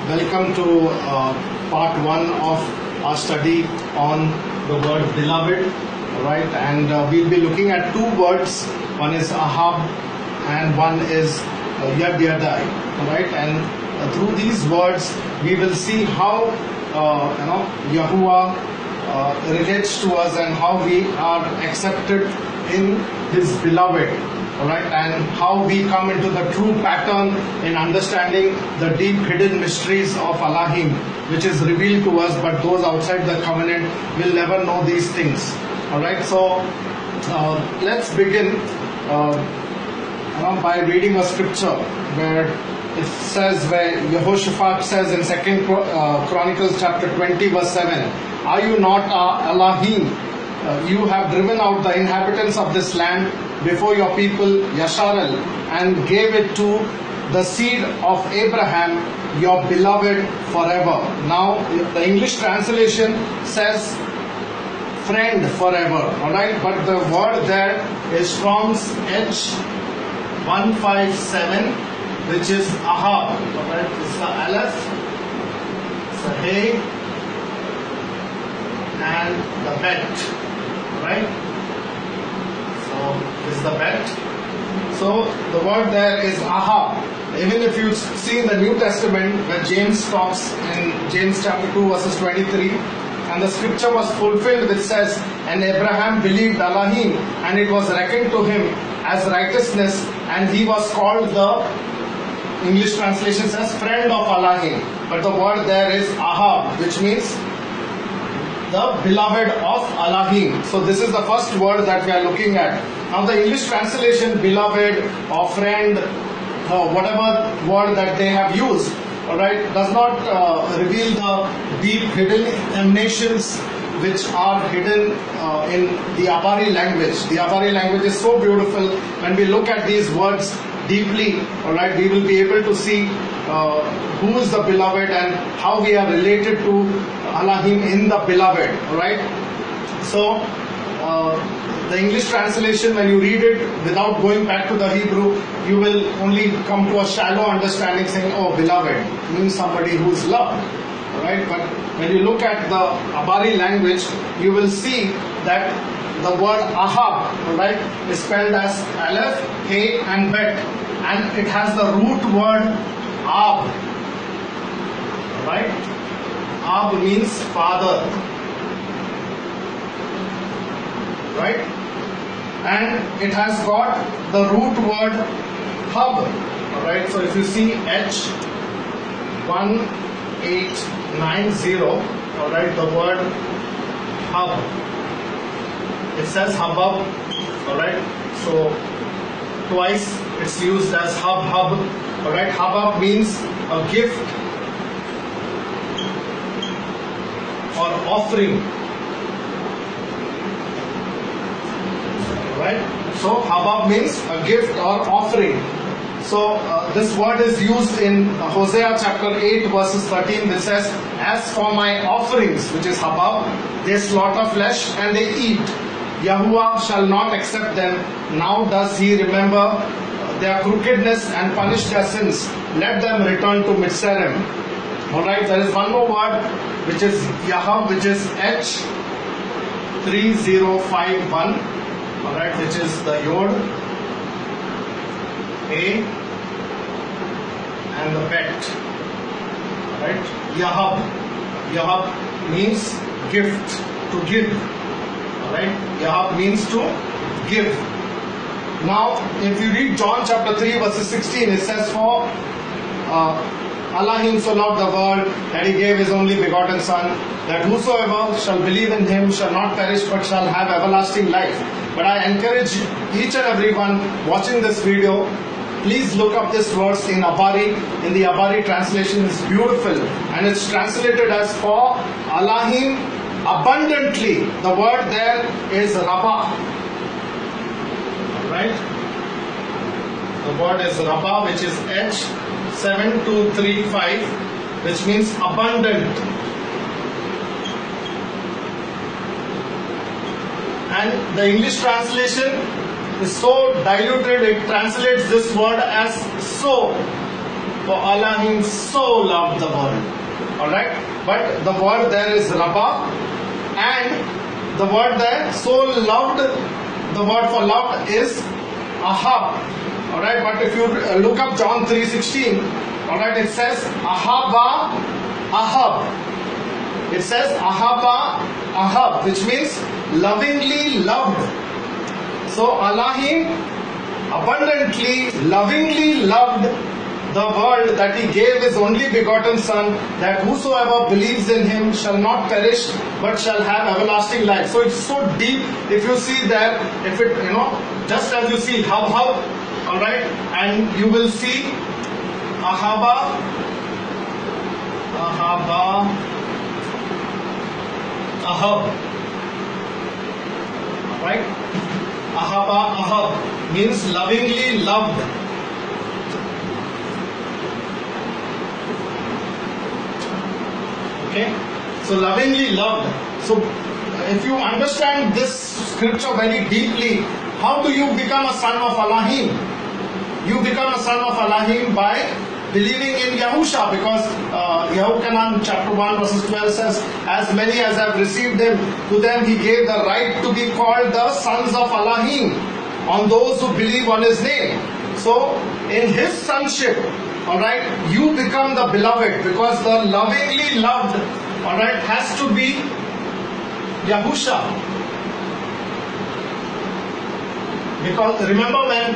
Welcome to part one of our study on the word beloved, right? And we'll be looking at two words. One is Ahab and one is Yadai, right? And through these words, we will see how Yahuwah relates to us and how we are accepted in His beloved. Alright, and how we come into the true pattern in understanding the deep hidden mysteries of Elohim, which is revealed to us, but those outside the covenant will never know these things. Alright, so let's begin by reading a scripture where it says, where Yehoshaphat says in 2 Chronicles chapter 20 verse 7, "Are you not Elohim? You have driven out the inhabitants of this land before your people Yasharel and gave it to the seed of Abraham, your beloved forever." Now the English translation says friend forever, alright, but the word there is Strong's H157, which is Ahab, alright. It's the Aleph, it's the Hey, and the Bet, right? Is the Bet. So the word there is Ahab. Even if you see in the New Testament where James talks in James chapter 2 verses 23, and the scripture was fulfilled which says, "And Abraham believed Elohim, and it was reckoned to him as righteousness, and he was called," the English translation says, "friend of Elohim." But the word there is Ahab, which means the beloved of Elohim. So this is the first word that we are looking at. Now the English translation beloved or friend or whatever word that they have used, alright, does not reveal the deep hidden emanations which are hidden in the Abari language. The Abari language is so beautiful. When we look at these words deeply, alright, we will be able to see who is the beloved and how we are related to Elohim in the beloved, alright. So the English translation, when you read it without going back to the Hebrew, you will only come to a shallow understanding saying, oh, beloved means somebody who is loved, alright. But when you look at the Abari language, you will see that the word Ahab, alright, is spelled as Aleph, Hey and Bet, and it has the root word Ab, right? Ab means father, right? And it has got the root word Hub, alright? So if you see H1890, alright, the word Hub, it says Habab, alright? So twice it's used as Hub, alright? Habab means a gift or offering, right? So Habab means a gift or offering. So this word is used in Hosea chapter 8 verses 13, which says, "As for my offerings," which is Habab, "they slaughter flesh and they eat. Yahuwah shall not accept them. Now does he remember their crookedness and punish their sins. Let them return to Mitzrayim." Alright, there is one more word which is Yahab, which is H3051, alright, which is the Yod, A, and the Bet. Alright, Yahab. Yahab means gift, to give. Alright, Yahab means to give. Now, if you read John chapter 3 verses 16, it says, "For Elohim so loved the world that he gave his only begotten Son, that whosoever shall believe in him shall not perish but shall have everlasting life." But I encourage each and everyone watching this video, please look up this verse in Abari. In the Abari translation, it's beautiful, and it's translated as "for Elohim abundantly." The word there is Rabbah, right? The word is Rabbah, which is H7235, which means abundant. And the English translation is so diluted, it translates this word as so. For Elohim so loved the world. Alright? But the word there is Rabba, and the word there, so loved, the word for loved is Ahab. Alright? But if you look up John 3:16, alright, it says Ahaba Ahab. It says Ahaba Ahab, which means lovingly loved. So Elohim abundantly, lovingly loved the world that He gave His only begotten Son, that whosoever believes in Him shall not perish but shall have everlasting life. So it's so deep. If you see there, if it, just as you see hub, alright, and you will see Ahaba, Ahab, right? Ahab means lovingly loved. Okay, so lovingly loved. So if you understand this scripture very deeply, how do you become a son of Elohim? You become a son of Elohim by believing in Yahusha, because Yahukanan chapter 1 verses 12 says, as many as have received Him, to them He gave the right to be called the sons of Elohim, on those who believe on His name. So in His sonship, alright, you become the beloved, because the lovingly loved, alright, has to be Yahusha. Because remember when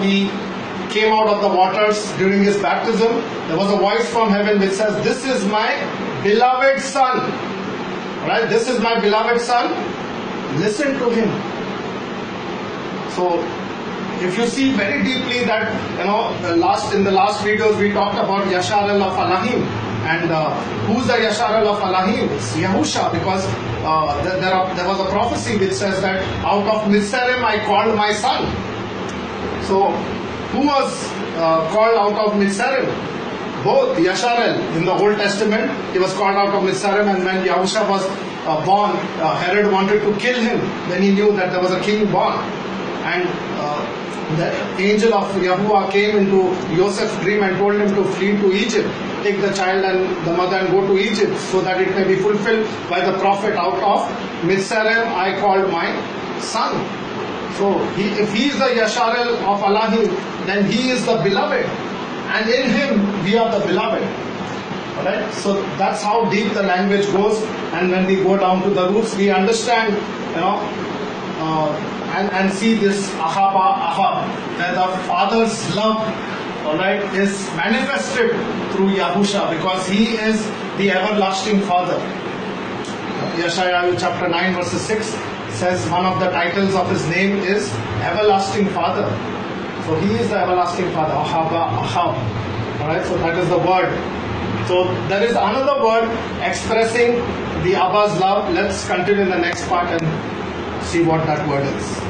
he came out of the waters during His baptism, there was a voice from heaven which says, this is my beloved Son. Alright, this is my beloved Son, listen to Him. So if you see very deeply that, in the last videos we talked about Yasharel of Elohim, and who's the Yasharel of Elohim? It's Yahusha, because there was a prophecy which says that out of Mitzrayim I called my son. So who was called out of Mitzrayim? Both. Yasharel in the Old Testament, he was called out of Mitzrayim, and when Yahusha was born, Herod wanted to kill him. Then he knew that there was a king born, and the angel of Yahuwah came into Joseph's dream and told him to flee to Egypt. Take the child and the mother and go to Egypt, so that it may be fulfilled by the prophet, out of Mitzrayim I called my son. So if he is the Yasharel of Elohim, then he is the beloved, and in him we are the beloved. Alright? So that's how deep the language goes, and when we go down to the roots, we understand, and see this Ahab, where the Father's love, alright, is manifested through Yahusha, because He is the everlasting Father. Yeshaya chapter 9 verses 6 says one of the titles of His name is Everlasting Father. So He is the everlasting Father, Ahab. Alright, so that is the word. So there is another word expressing the Abba's love. Let's continue in the next part and see what that word is.